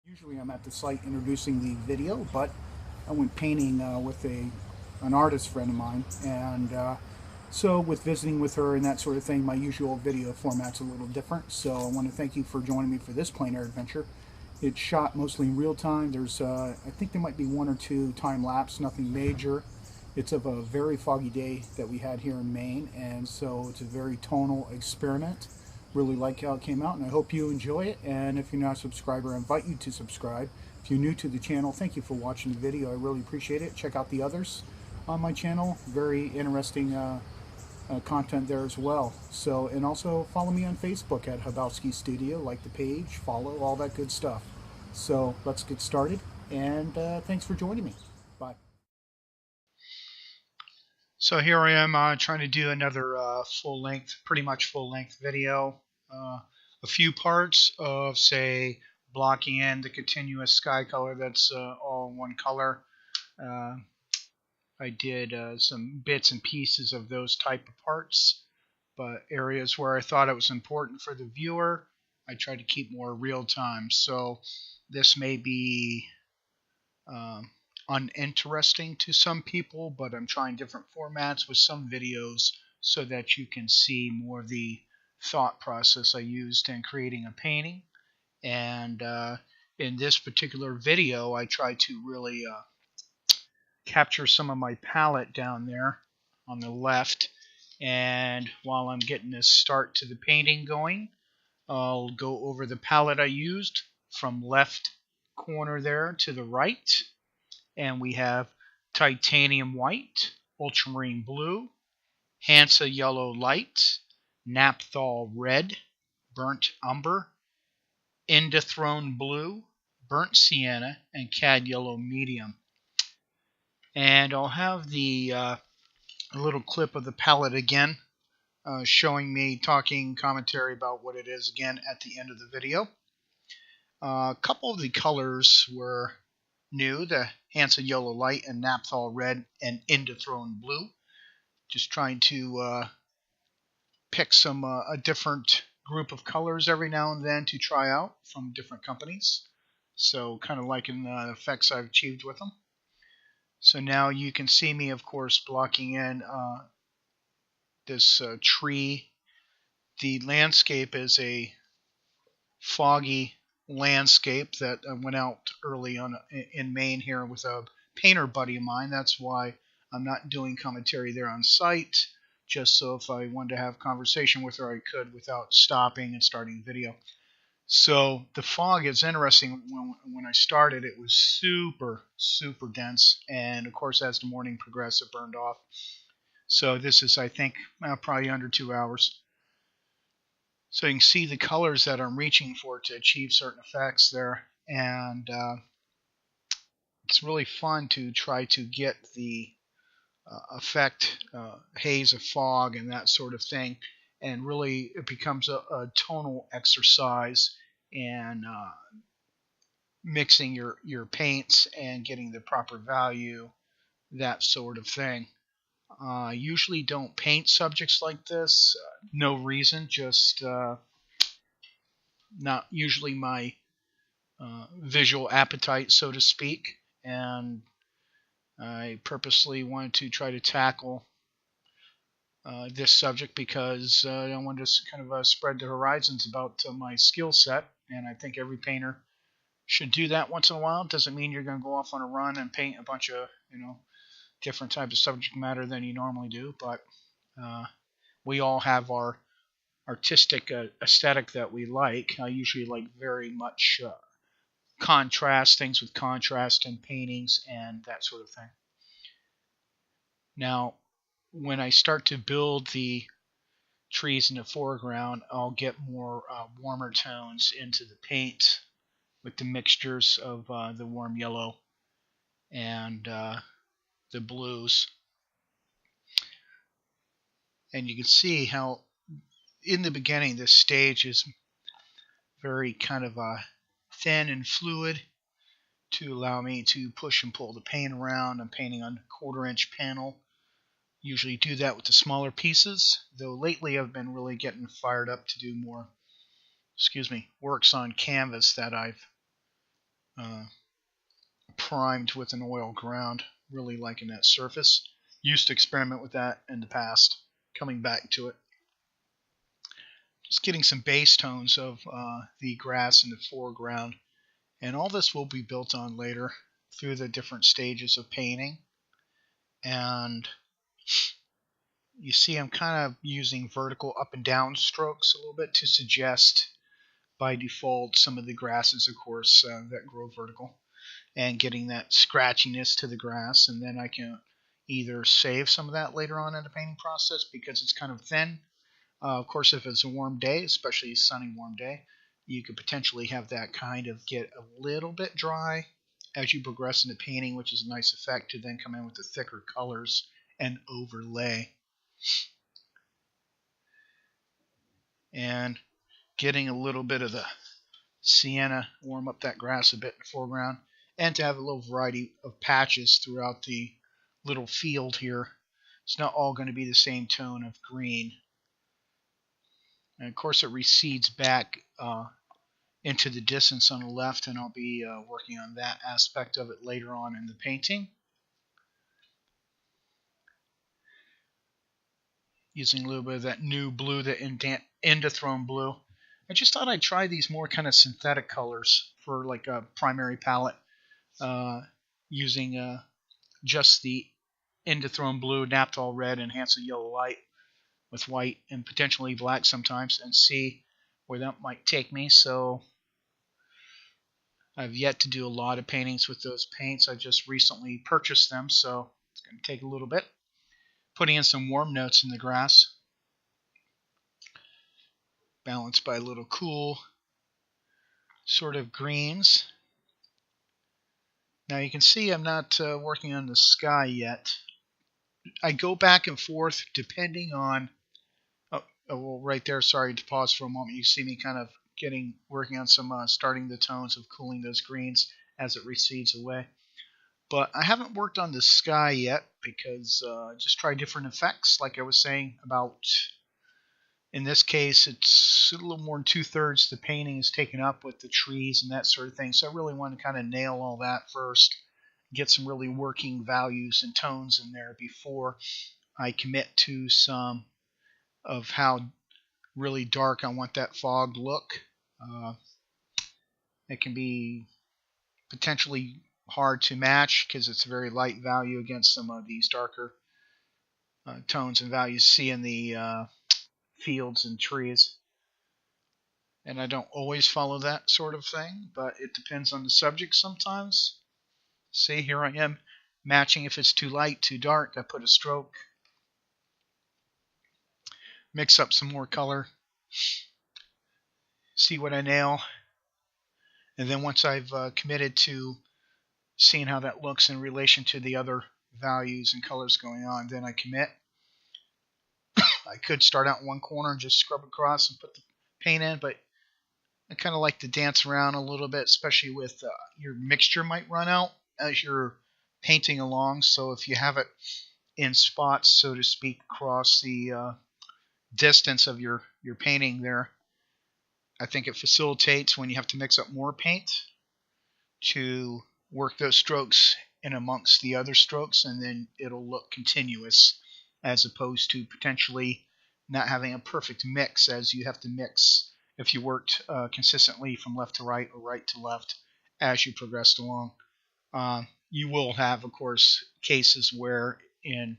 Usually I'm at the site introducing the video, but I went painting with an artist friend of mine, and so with visiting with her and that sort of thing, my usual video format's a little different. So I want to thank you for joining me for this plein air adventure. It's shot mostly in real time. There's, I think there might be one or two time lapse, nothing major. It's of a very foggy day that we had here in Maine, and so it's a very tonal experiment. Really like how it came out, and I hope you enjoy it. And if you're not a subscriber, I invite you to subscribe. If you're new to the channel, thank you for watching the video. I really appreciate it. Check out the others on my channel. Very interesting content there as well. So, and also follow me on Facebook at habowskistudio. Like the page, follow, all that good stuff. So let's get started, and thanks for joining me. Bye. So here I am trying to do another pretty much full-length video. A few parts of, say, blocking in the continuous sky color that's all one color. I did some bits and pieces of those type of parts, but areas where I thought it was important for the viewer, I tried to keep more real time. So this may be uninteresting to some people, but I'm trying different formats with some videos so that you can see more of the thought process I used in creating a painting. And in this particular video, I tried to really capture some of my palette down there on the left. And while I'm getting this start to the painting going, I'll go over the palette I used from left corner there to the right. And we have titanium white, ultramarine blue, Hansa yellow light, naphthol red, burnt umber, indanthrone blue, burnt sienna, and cad yellow medium. And I'll have the little clip of the palette again, showing me talking commentary about what it is again at the end of the video. A couple of the colors were new, the Hansa yellow light and naphthol red and indanthrone blue. Just trying to pick some a different group of colors every now and then to try out from different companies. So kind of liking the effects I've achieved with them. So now you can see me, of course, blocking in this tree. The landscape is a foggy landscape that I went out early on in Maine here with a painter buddy of mine. That's why I'm not doing commentary there on site, just so if I wanted to have conversation with her I could without stopping and starting the video. So the fog is interesting. When I started, it was super dense, and of course as the morning progressed it burned off. So this is, I think, probably under 2 hours. So you can see the colors that I'm reaching for to achieve certain effects there, and it's really fun to try to get the effect, haze of fog and that sort of thing, and really it becomes a tonal exercise in mixing your paints and getting the proper value, that sort of thing. Usually don't paint subjects like this. No reason, just not usually my visual appetite, so to speak. And I purposely wanted to try to tackle this subject because I wanted to kind of spread the horizons about my skill set. And I think every painter should do that once in a while. It doesn't mean you're going to go off on a run and paint a bunch of, different types of subject matter than you normally do, but we all have our artistic aesthetic that we like. I usually like very much contrast, things with contrast in paintings and that sort of thing. Now, when I start to build the trees in the foreground, I'll get more warmer tones into the paint with the mixtures of the warm yellow and the blues. And you can see how in the beginning this stage is very kind of thin and fluid to allow me to push and pull the paint around. I'm painting on a 1/4-inch panel. Usually do that with the smaller pieces, though lately I've been really getting fired up to do more works on canvas that I've uh, primed with an oil ground. Really liking that surface. Used to experiment with that in the past. Coming back to it. Just getting some base tones of the grass in the foreground. And all this will be built on later through the different stages of painting. And you see I'm kind of using vertical up and down strokes a little bit to suggest by default some of the grasses, of course, that grow vertical, and getting that scratchiness to the grass. And then I can either save some of that later on in the painting process because it's kind of thin. Of course, if it's a warm day, especially a sunny warm day, you could potentially have that kind of get a little bit dry as you progress in the painting, which is a nice effect to then come in with the thicker colors and overlay. And getting a little bit of the sienna, warm up that grass a bit in the foreground, and to have a little variety of patches throughout the little field here. It's not all going to be the same tone of green. And of course it recedes back into the distance on the left, and I'll be working on that aspect of it later on in the painting. Using a little bit of that new blue, the Indothrone blue. I just thought I'd try these more kind of synthetic colors for like a primary palette, using just the Indothrone blue, Naphthol red, and Hansel yellow light with white and potentially black sometimes, and see where that might take me. So I've yet to do a lot of paintings with those paints. I just recently purchased them, so it's going to take a little bit. Putting in some warm notes in the grass, balanced by a little cool sort of greens. Now you can see I'm not working on the sky yet. I go back and forth depending on, well, right there, sorry to pause for a moment. You see me kind of working on some starting the tones of cooling those greens as it recedes away. But I haven't worked on the sky yet because just try different effects, like I was saying about. In this case, it's a little more than 2/3 the painting is taken up with the trees and that sort of thing. So I really want to kind of nail all that first, get some really working values and tones in there before I commit to some of how really dark I want that fog look. It can be potentially hard to match because it's a very light value against some of these darker tones and values you see in the fields and trees. And I don't always follow that sort of thing, but it depends on the subject sometimes. See, here I am matching if it's too light, too dark. I put a stroke, mix up some more color, see what I nail, and then once I've committed to seeing how that looks in relation to the other values and colors going on, then I commit. I could start out in one corner and just scrub across and put the paint in, but I kind of like to dance around a little bit, especially with your mixture might run out as you're painting along. So if you have it in spots, so to speak, across the distance of your painting there, I think it facilitates when you have to mix up more paint to work those strokes in amongst the other strokes, and then it'll look continuous as opposed to potentially not having a perfect mix, as you have to mix if you worked consistently from left to right or right to left as you progressed along. You will have, of course, cases where in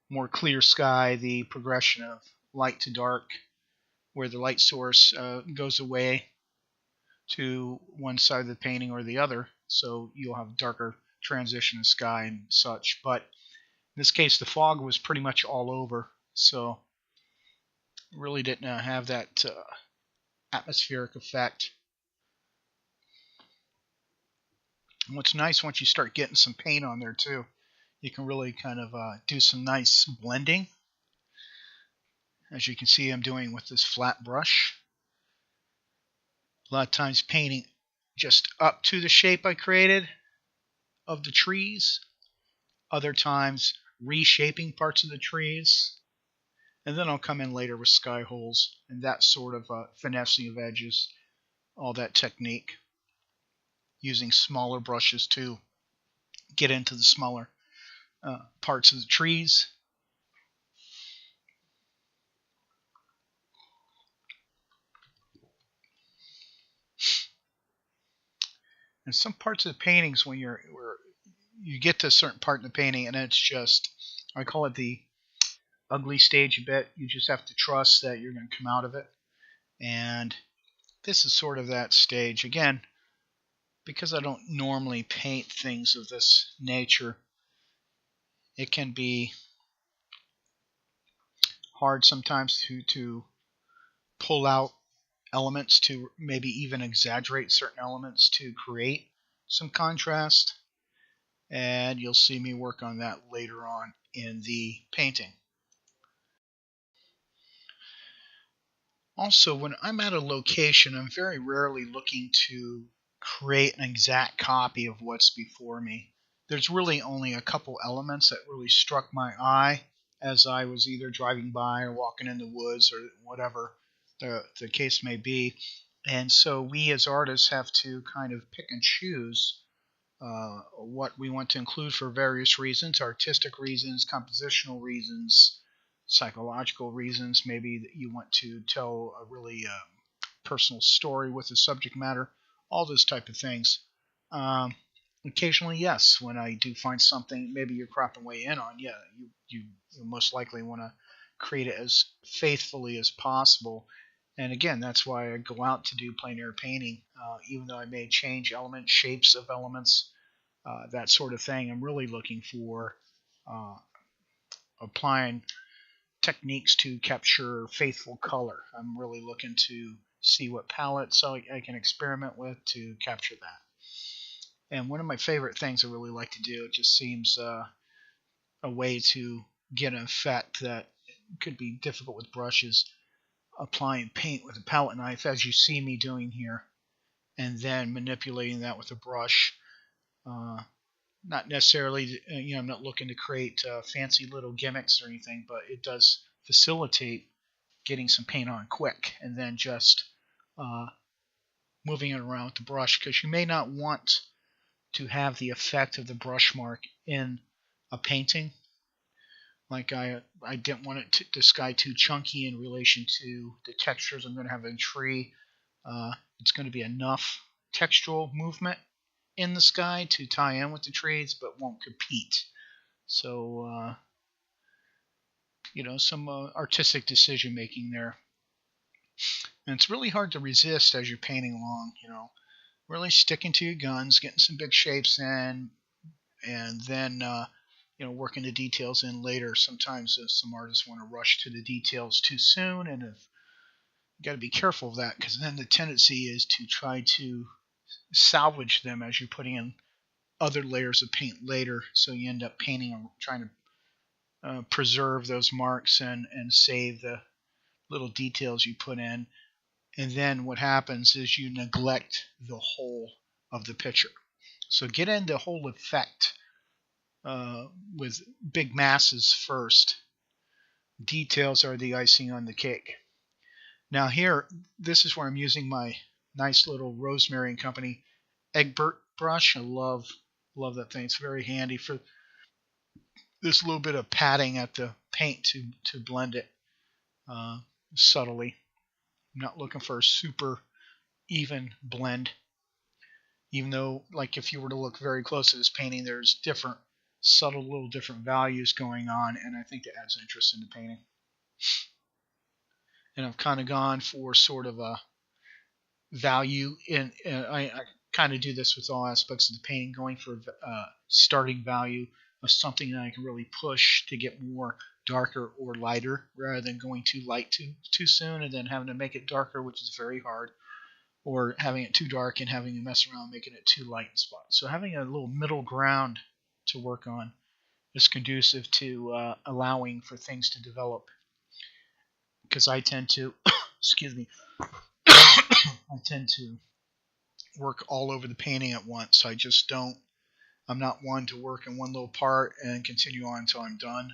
more clear sky, the progression of light to dark, where the light source goes away to one side of the painting or the other, so you'll have darker transition of sky and such. But in this case, the fog was pretty much all over, so really didn't have that atmospheric effect. And what's nice, once you start getting some paint on there too, you can really kind of do some nice blending, as you can see I'm doing with this flat brush. A lot of times painting just up to the shape I created of the trees, other times reshaping parts of the trees, and then I'll come in later with sky holes and that sort of finessing of edges, all that technique. using smaller brushes to get into the smaller parts of the trees. And some parts of the paintings, when you get to a certain part in the painting, and it's just, I call it the ugly stage a bit. You just have to trust that you're going to come out of it. And this is sort of that stage. Again, because I don't normally paint things of this nature, it can be hard sometimes to pull out elements, to maybe even exaggerate certain elements to create some contrast. And you'll see me work on that later on in the painting. Also, when I'm at a location, I'm very rarely looking to create an exact copy of what's before me. There's really only a couple elements that really struck my eye as I was either driving by or walking in the woods or whatever the case may be. And so we as artists have to kind of pick and choose what we want to include for various reasons: artistic reasons, compositional reasons, psychological reasons. Maybe that you want to tell a really personal story with the subject matter, all those type of things. Um, Occasionally, yes, when I do find something maybe you're cropping way in on, yeah, you most likely want to create it as faithfully as possible. And again, that's why I go out to do plein air painting, even though I may change elements, shapes of elements, that sort of thing. I'm really looking for uh, applying techniques to capture faithful color. I'm really looking to see what palettes I can experiment with to capture that. And one of my favorite things I really like to do, it just seems a way to get an effect that could be difficult with brushes, applying paint with a palette knife, as you see me doing here, and then manipulating that with a brush. Not necessarily, I'm not looking to create fancy little gimmicks or anything, but it does facilitate getting some paint on quick, and then just uh, moving it around with the brush, because you may not want to have the effect of the brush mark in a painting. Like I didn't want the sky too chunky in relation to the textures I'm going to have in a tree. It's going to be enough textural movement in the sky to tie in with the trees, but won't compete. So, some artistic decision making there. And it's really hard to resist as you're painting along, really sticking to your guns, getting some big shapes in, and then, working the details in later. Sometimes some artists want to rush to the details too soon, and you got to be careful of that, because then the tendency is to try to salvage them as you're putting in other layers of paint later, so you end up painting, trying to preserve those marks and save the little details you put in. And then what happens is you neglect the whole of the picture. So get in the whole effect with big masses first. Details are the icing on the cake. Now here, this is where I'm using my nice little Rosemary and Company Egbert brush. I love that thing. It's very handy for this little bit of padding at the paint to blend it subtly. I'm not looking for a super even blend, even though, like, if you were to look very close at this painting, there's different subtle little different values going on, and I think that adds interest in the painting. And I've kind of gone for sort of a value in I kind of do this with all aspects of the painting, going for starting value of something that I can really push to get more darker or lighter, rather than going too light too soon and then having to make it darker, which is very hard, or having it too dark and having to mess around making it too light in spots. So having a little middle ground to work on is conducive to allowing for things to develop, because I tend to excuse me I tend to work all over the painting at once. I'm not one to work in one little part and continue on until I'm done.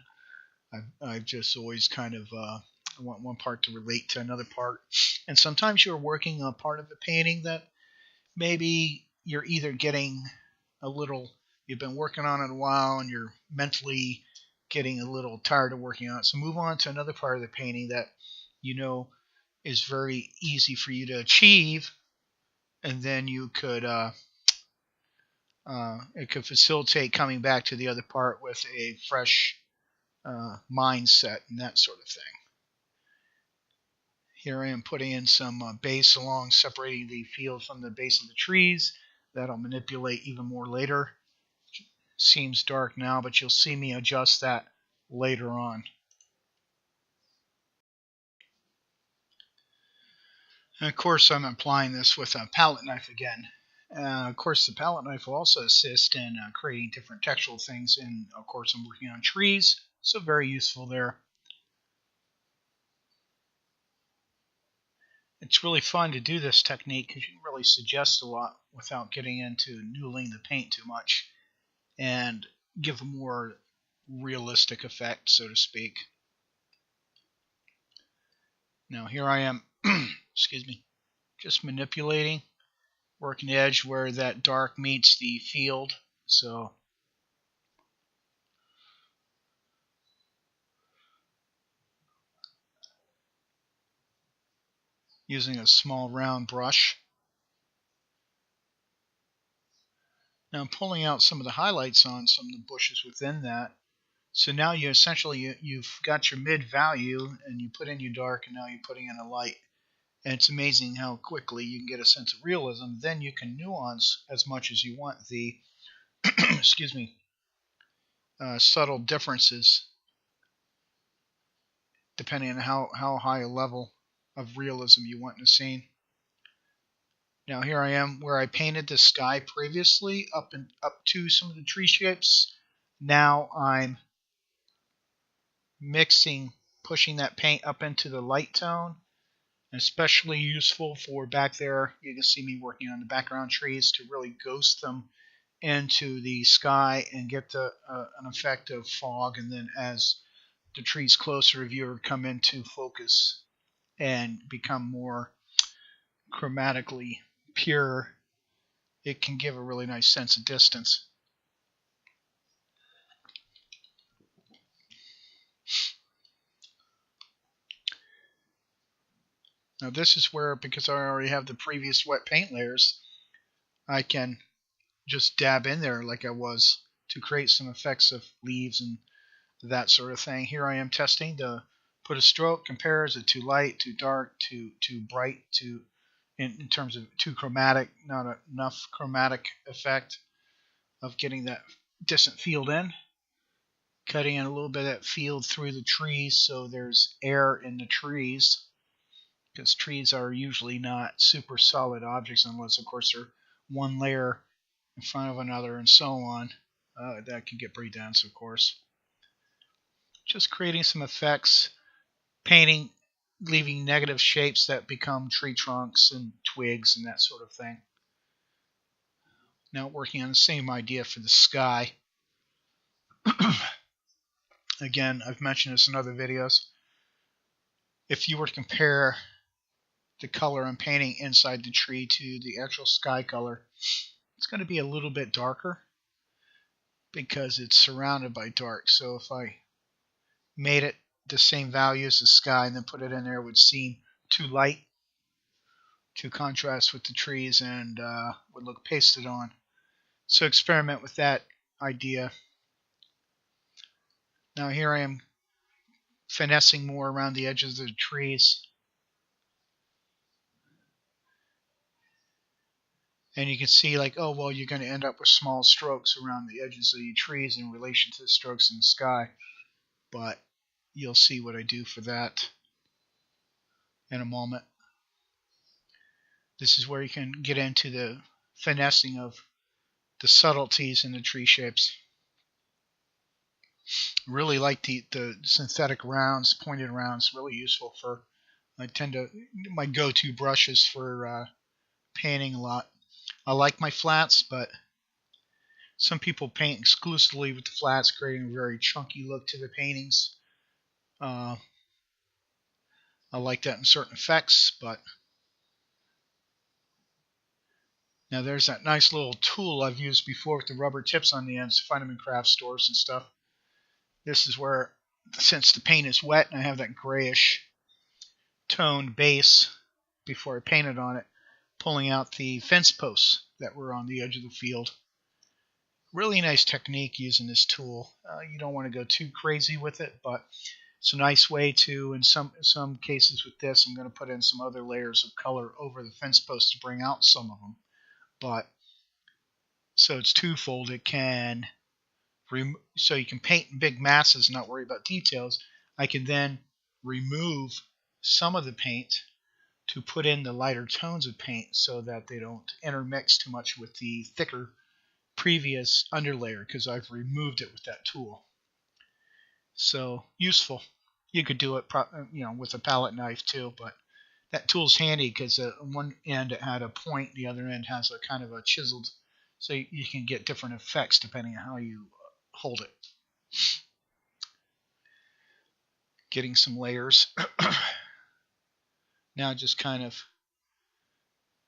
I've just always kind of I want one part to relate to another part. And sometimes you're working on a part of the painting that maybe you're either getting a little, you've been working on it a while and you're mentally getting a little tired of working on it. So move on to another part of the painting that you know is very easy for you to achieve, and then you could it could facilitate coming back to the other part with a fresh mindset and that sort of thing. Here I am putting in some base along, separating the field from the base of the trees. That'll manipulate even more later. Seems dark now, but you'll see me adjust that later on. And of course, I'm applying this with a palette knife again. Of course, the palette knife will also assist in creating different textural things. And of course, I'm working on trees, so very useful there. It's really fun to do this technique because you can really suggest a lot without getting into noodling the paint too much and give a more realistic effect, so to speak. Now here I am, excuse me, just manipulating, working the edge where that dark meets the field. So using a small round brush. Now I'm pulling out some of the highlights on some of the bushes within that. So now you essentially you've got your mid value and you put in your dark, and now you're putting in a light. And it's amazing how quickly you can get a sense of realism. Then you can nuance as much as you want the excuse me, subtle differences depending on how high a level of realism you want in a scene. Now here I am where I painted the sky previously up to some of the tree shapes. Now I'm mixing, pushing that paint up into the light tone. Especially useful for back there. You can see me working on the background trees to really ghost them into the sky and get an effect of fog. And then as the trees closer of you come into focus and become more chromatically pure, it can give a really nice sense of distance. Now this is where, because I already have the previous wet paint layers, I can just dab in there like I was to create some effects of leaves and that sort of thing. Here I am testing to put a stroke, compare, is it too light, too dark, too bright, in terms of too chromatic, not enough chromatic effect of getting that distant field in. Cutting in a little bit of that field through the trees so there's air in the trees, because trees are usually not super solid objects unless, of course, they're one layer in front of another and so on. That can get pretty dense, of course. Just creating some effects, painting, leaving negative shapes that become tree trunks and twigs and that sort of thing. Now working on the same idea for the sky. Again, I've mentioned this in other videos. If you were to compare the color I'm painting inside the tree to the actual sky color, it's going to be a little bit darker because it's surrounded by dark. So if I made it the same value as the sky and then put it in there, it would seem too light to contrast with the trees and would look pasted on. So experiment with that idea. Now here I am finessing more around the edges of the trees. And you can see like, oh, well, you're going to end up with small strokes around the edges of your trees in relation to the strokes in the sky. But you'll see what I do for that in a moment. This is where you can get into the finessing of the subtleties in the tree shapes. Really like the synthetic rounds, pointed rounds, really useful for, my go-to brushes for painting a lot. I like my flats, but some people paint exclusively with the flats, creating a very chunky look to the paintings. I like that in certain effects, but Now there's that nice little tool I've used before with the rubber tips on the ends. Find them in craft stores and stuff. This is where, since the paint is wet and I have that grayish toned base before I painted on it, pulling out the fence posts that were on the edge of the field. Really nice technique using this tool. You don't want to go too crazy with it, but it's a nice way to, in some cases with this, I'm going to put in some other layers of color over the fence posts to bring out some of them. But so it's twofold. It can so you can paint in big masses and not worry about details. I can then remove some of the paint to put in the lighter tones of paint so that they don't intermix too much with the thicker previous underlayer, because I've removed it with that tool. So useful. You could do it, with a palette knife too, but that tool's handy because on one end it had a point, the other end has a kind of a chiseled, so you can get different effects depending on how you hold it. Getting some layers. Now just kind of,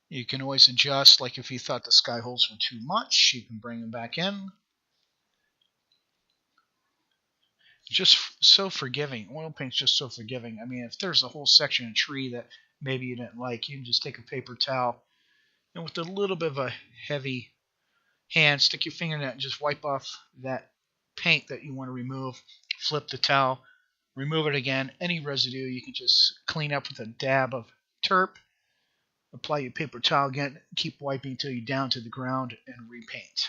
you can always adjust, like if you thought the sky holes were too much, you can bring them back in. Just so forgiving. Oil paint's just so forgiving. I mean, if there's a whole section of tree that maybe you didn't like, you can just take a paper towel and with a little bit of a heavy hand, stick your finger in it and just wipe off that paint that you want to remove. Flip the towel, remove it again. Any residue you can just clean up with a dab of turp. Apply your paper towel again. Keep wiping until you're down to the ground and repaint.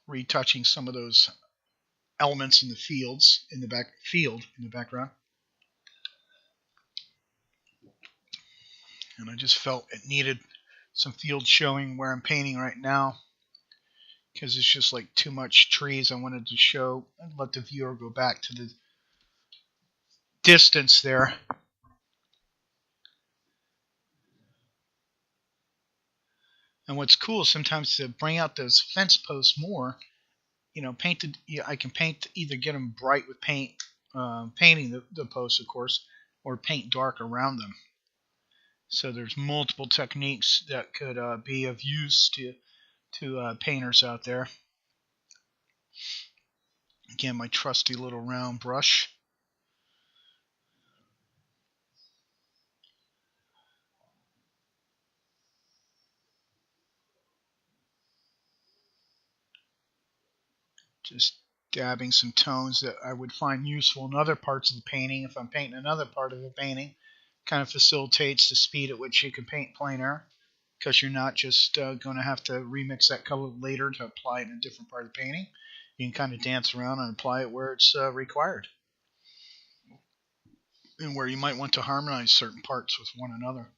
Retouching some of those elements in the fields in the background. And I just felt it needed some field showing where I'm painting right now, because it's just like too much trees. I wanted to show and let the viewer go back to the distance there. And what's cool is sometimes to bring out those fence posts more, I can paint, either get them bright with paint, painting the posts, of course, or paint dark around them. So there's multiple techniques that could be of use to painters out there. Again, my trusty little round brush. Just dabbing some tones that I would find useful in other parts of the painting. If I'm painting another part of the painting, kind of facilitates the speed at which you can paint plainer, because you're not just going to have to remix that color later to apply it in a different part of the painting. You can kind of dance around and apply it where it's required, and where you might want to harmonize certain parts with one another.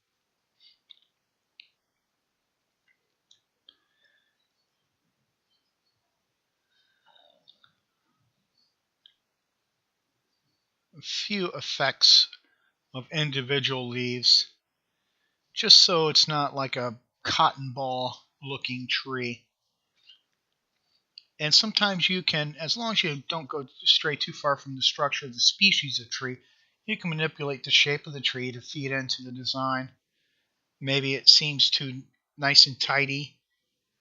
A few effects of individual leaves, just so it's not like a cotton ball looking tree. And sometimes you can, as long as you don't go stray too far from the structure of the species of tree, you can manipulate the shape of the tree to feed into the design. Maybe it seems too nice and tidy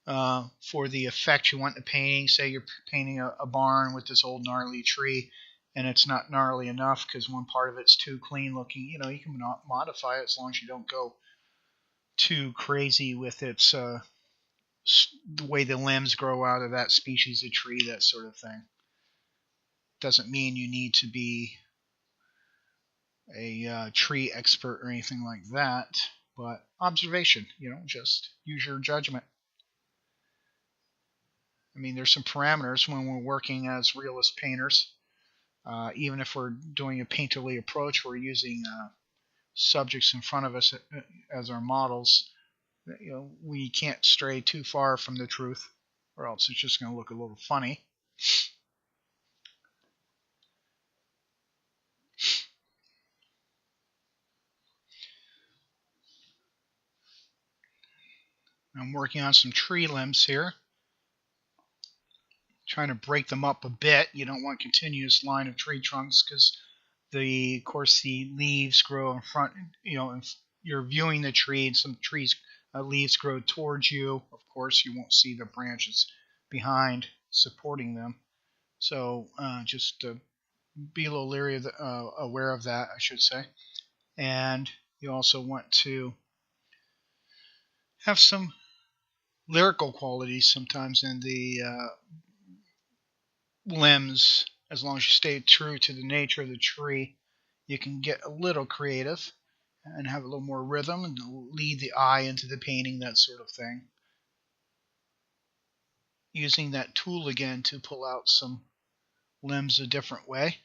for the effect you want in the painting. Say you're painting a barn with this old gnarly tree, and it's not gnarly enough because one part of it's too clean looking. You can modify it as long as you don't go too crazy with its the way the limbs grow out of that species of tree, that sort of thing. Doesn't mean you need to be a tree expert or anything like that, but observation, just use your judgment. I mean, there's some parameters when we're working as realist painters. Even if we're doing a painterly approach, we're using subjects in front of us as our models. We can't stray too far from the truth, or else it's just going to look a little funny. I'm working on some tree limbs here, trying to break them up a bit. You don't want a continuous line of tree trunks because Of course, the leaves grow in front. If you're viewing the tree, and some trees leaves grow towards you. Of course, you won't see the branches behind supporting them. So just be a little leery of aware of that, I should say. And you also want to have some lyrical qualities sometimes in the limbs. As long as you stay true to the nature of the tree, you can get a little creative and have a little more rhythm and lead the eye into the painting, that sort of thing. Using that tool again to pull out some limbs a different way.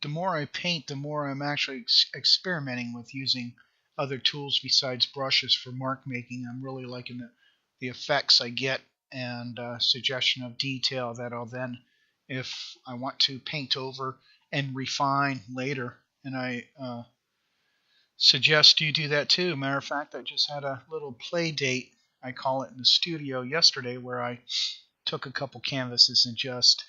The more I paint, the more I'm actually experimenting with using other tools besides brushes for mark making. I'm really liking the effects I get and suggestion of detail that I'll then, if I want to, paint over and refine later. And I suggest you do that too. Matter of fact, I just had a little play date, I call it, in the studio yesterday, where I took a couple canvases and just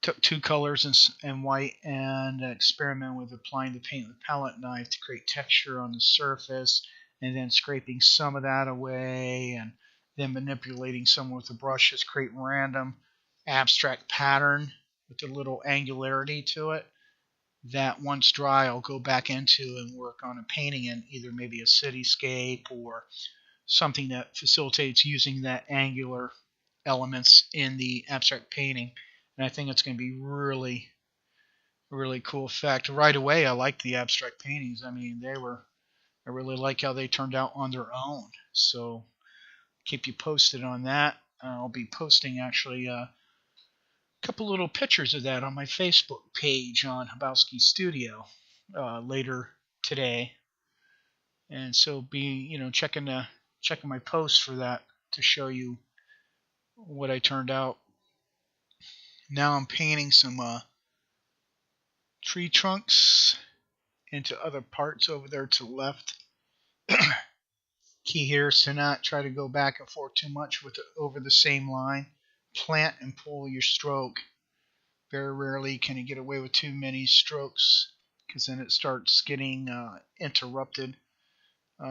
took two colors and white and experiment with applying the paint with a palette knife to create texture on the surface, and then scraping some of that away, and then manipulating some with the brushes, create random abstract pattern with a little angularity to it that, once dry, I'll go back into and work on a painting in either maybe a cityscape or something that facilitates using that angular elements in the abstract painting. And I think it's going to be really, really cool effect. Right away, I liked the abstract paintings. I mean, I really like how they turned out on their own. So keep you posted on that. I'll be posting actually a couple little pictures of that on my Facebook page on habowskistudio later today. And so be checking my posts for that to show you what I turned out. Now I'm painting some tree trunks into other parts over there to the left. Key here is to not try to go back and forth too much with over the same line. Plant and pull your stroke. Very rarely can you get away with too many strokes, because then it starts getting interrupted,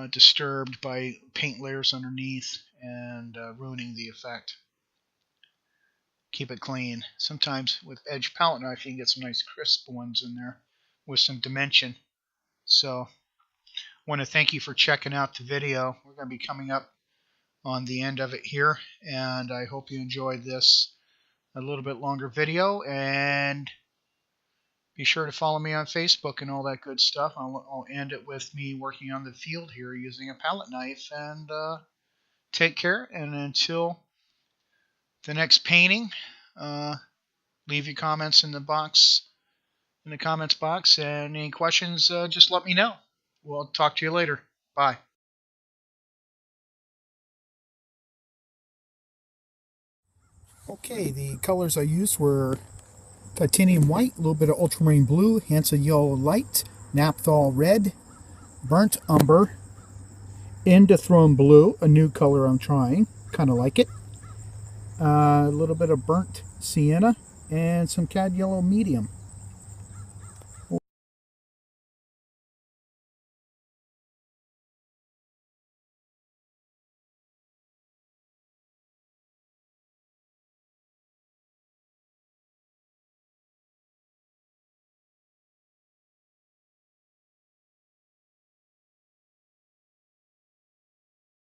disturbed by paint layers underneath, and ruining the effect. Keep it clean. Sometimes with edge palette knife you can get some nice crisp ones in there with some dimension. So I want to thank you for checking out the video. We're going to be coming up on the end of it here, and I hope you enjoyed this a little bit longer video, and be sure to follow me on Facebook and all that good stuff. I'll end it with me working on the field here using a palette knife, and take care. And until the next painting, leave your comments in the comments box, and any questions, just let me know. We'll talk to you later. Bye. Okay, the colors I used were titanium white, a little bit of ultramarine blue, Hansa yellow light, naphthol red, burnt umber, indothrone blue, a new color I'm trying, kind of like it, a little bit of burnt sienna, and some cad yellow medium.